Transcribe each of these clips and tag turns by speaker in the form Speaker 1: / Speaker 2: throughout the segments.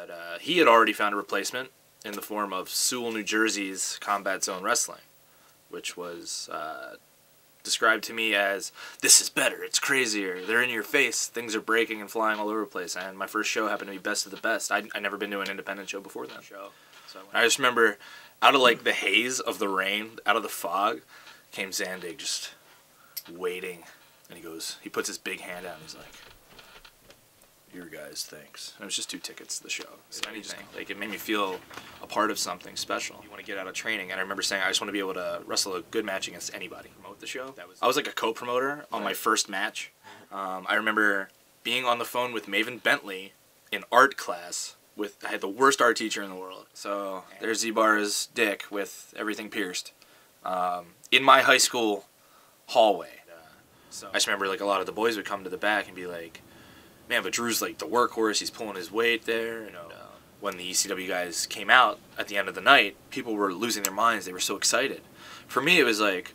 Speaker 1: But he had already found a replacement in the form of Sewell, New Jersey's Combat Zone Wrestling, which was described to me as, this is better, it's crazier, they're in your face, things are breaking and flying all over the place. And my first show happened to be Best of the Best. I'd never been to an independent show before that. So I just remember, out of like the haze of the rain, out of the fog, came Zandig just waiting. And he puts his big hand out and he's like, "Here guys, thanks." And it was just 2 tickets to the show. It made me feel a part of something special. You want to get out of training, and I remember saying I just want to be able to wrestle a good match against anybody. Promote the show. I was like a co-promoter on my first match. I remember being on the phone with Maven Bentley in art class. I had the worst art teacher in the world. So there's Z-Bar's dick with everything pierced in my high school hallway. So I just remember like a lot of the boys would come to the back and be like, "Man, but Drew's like the workhorse. He's pulling his weight there." And when the ECW guys came out at the end of the night, people were losing their minds. They were so excited. For me, it was like,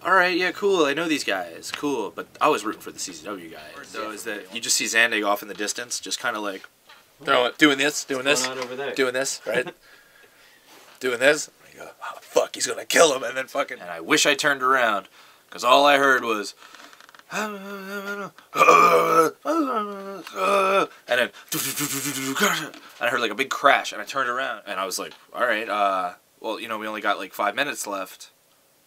Speaker 1: all right, yeah, cool. I know these guys, cool. But I was rooting for the CCW guys. So is that you just see Zandig off in the distance, just kind of like doing this, right? Doing this. And you go, "Oh, fuck, he's gonna kill him," and then fucking. And I wish I turned around, because all I heard was. And then and I heard like a big crash, and I turned around and I was like, all right, well, we only got like 5 minutes left.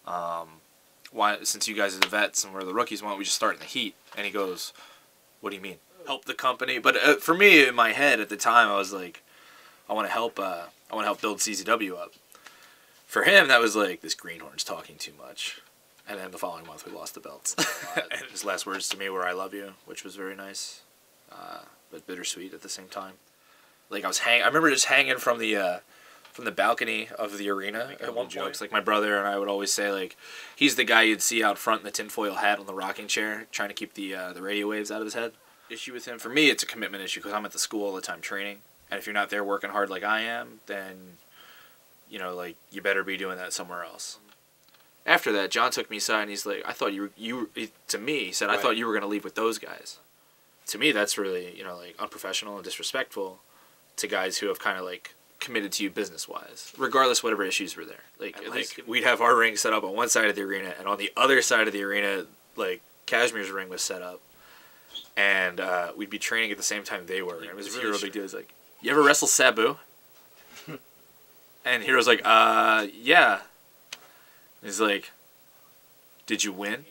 Speaker 1: Why, since you guys are the vets and we're the rookies, why don't we just start in the heat? And he goes, "What do you mean? Help the company?" But for me, in my head at the time, I was like, I want to help build CZW up. For him, that was like, this greenhorn's talking too much. And then the following month, we lost the belts. And his last words to me were, "I love you," which was very nice, but bittersweet at the same time. Like I remember just hanging from the balcony of the arena at one point. Like my brother and I would always say, like, he's the guy you'd see out front in the tinfoil hat on the rocking chair, trying to keep the radio waves out of his head. Issue with him, for me, it's a commitment issue because I'm at the school all the time training, and if you're not there working hard like I am, then like you better be doing that somewhere else. After that, John took me aside and he's like, "I thought to me, he said, I thought you were going to leave with those guys." To me, that's really, like unprofessional and disrespectful to guys who have kind of like committed to you business-wise, regardless whatever issues were there. Like we'd have our ring set up on one side of the arena, and on the other side of the arena, like Cashmere's ring was set up, and we'd be training at the same time they were. And it was really big deal. It was like, "You ever wrestle Sabu?" And Hero's like, "Yeah." He's like, "Did you win?"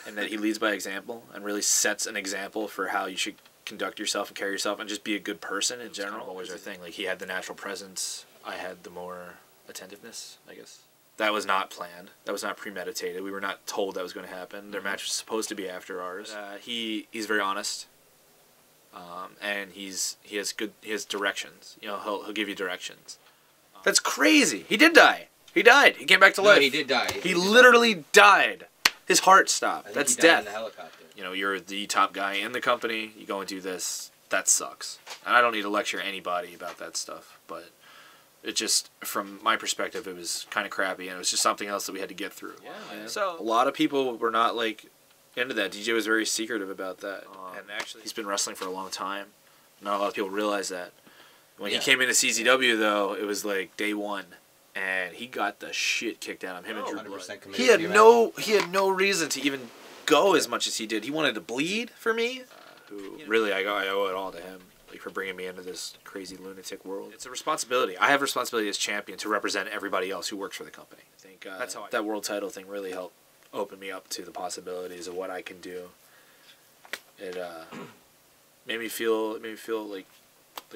Speaker 1: And that he leads by example and really sets an example for how you should conduct yourself and carry yourself and just be a good person in general. What was our thing? Like, he had the natural presence. I had the more attentiveness, I guess. That was not planned. That was not premeditated. We were not told that was going to happen. Their match was supposed to be after ours. He's very honest, and he has directions. He'll give you directions. That's crazy. He did die. He died. He came back to life.
Speaker 2: No, he did die.
Speaker 1: He literally died. His heart stopped. That's death.
Speaker 2: In the helicopter.
Speaker 1: You're the top guy in the company. You go and do this. That sucks. And I don't need to lecture anybody about that stuff. But it just, from my perspective, it was kind of crappy. And it was just something else that we had to get through. Yeah, man. So a lot of people were not like into that. DJ was very secretive about that. And actually, he's been wrestling for a long time. Not a lot of people realize that. When he came into CZW, though, it was like day one. And he got the shit kicked out of him. And Drew. He had no reason to even go as much as he did. He wanted to bleed for me. Really, I owe it all to him, like, for bringing me into this crazy lunatic world. It's a responsibility. I have a responsibility as champion to represent everybody else who works for the company. I think that's how that world title thing really helped open me up to the possibilities of what I can do. It made me feel like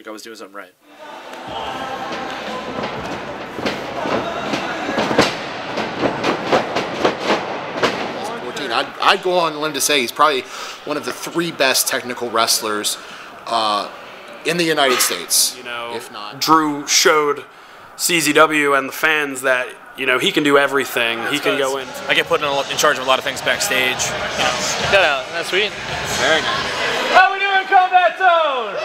Speaker 1: I was doing something right.
Speaker 3: I'd go on a limb to say he's probably one of the 3 best technical wrestlers in the United States. If not,
Speaker 4: Drew showed CZW and the fans that he can do everything. He can go in.
Speaker 1: I get put in charge of a lot of things backstage.
Speaker 5: Yeah, that's sweet.
Speaker 3: Very nice.
Speaker 5: How we doing, Combat Zone?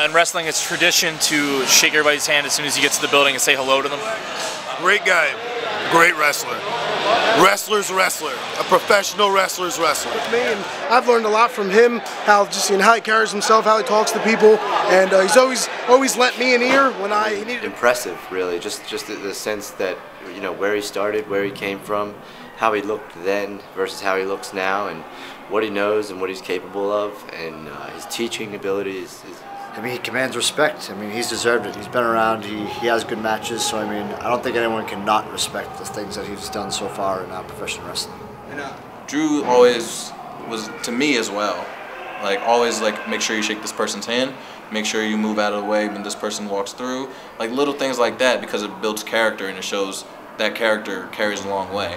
Speaker 1: In wrestling, it's tradition to shake everybody's hand as soon as you get to the building and say hello to them.
Speaker 6: Great guy, great wrestler.
Speaker 2: Wrestler's wrestler. A professional wrestler's wrestler.
Speaker 6: Me, and I've learned a lot from him, how he carries himself, how he talks to people, and he's always lent me an ear when I needed.
Speaker 7: Impressive, really. Just the sense that, you know, where he started, where he came from, how he looked then versus how he looks now, and what he knows and what he's capable of, and his teaching abilities.
Speaker 8: I mean, he commands respect. I mean, he's deserved it. He's been around. He has good matches. So I mean, I don't think anyone can not respect the things that he's done so far in professional wrestling.
Speaker 9: Drew always was, to me as well, like always like make sure you shake this person's hand, make sure you move out of the way when this person walks through, like little things like that, because it builds character and it shows that character carries a long way.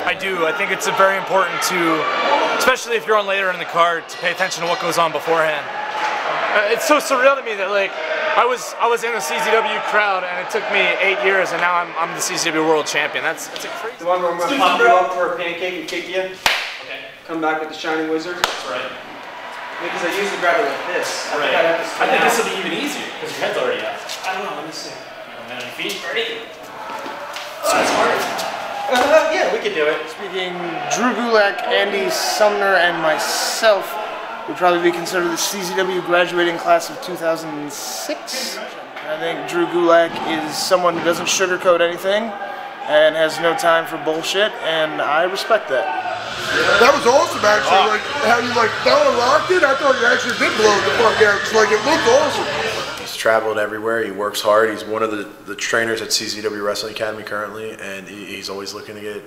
Speaker 10: I do. I think it's very important to, especially if you're on later in the card, to pay attention to what goes on beforehand. It's so surreal to me that like I was in the CZW crowd and it took me 8 years and now I'm the CZW World Champion. That's a crazy.
Speaker 11: The one where I'm going to pop you up for a pancake and kick you. Okay. Come back with the Shining Wizard. That's right. Because I usually grab it like this.
Speaker 10: Right. I think this will be even easier because your head's already up. I don't know. Let me see. You don't have any feet? Ready? That's hard.
Speaker 11: Yeah, we can do it.
Speaker 6: Speaking Drew Gulak, Andy Sumner, and myself would probably be considered the CZW graduating class of 2006. I think Drew Gulak is someone who doesn't sugarcoat anything and has no time for bullshit, and I respect that.
Speaker 2: That was awesome, actually. Like how you fell and locked it. I thought you actually did blow the fuck out. It's like it looked awesome.
Speaker 12: He's traveled everywhere. He works hard. He's one of the trainers at CZW Wrestling Academy currently, and he's always looking to get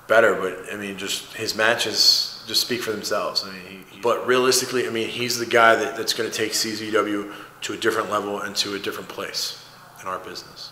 Speaker 12: better. But I mean, just his matches just speak for themselves. I mean, but realistically, I mean, he's the guy that's going to take CZW to a different level and to a different place in our business.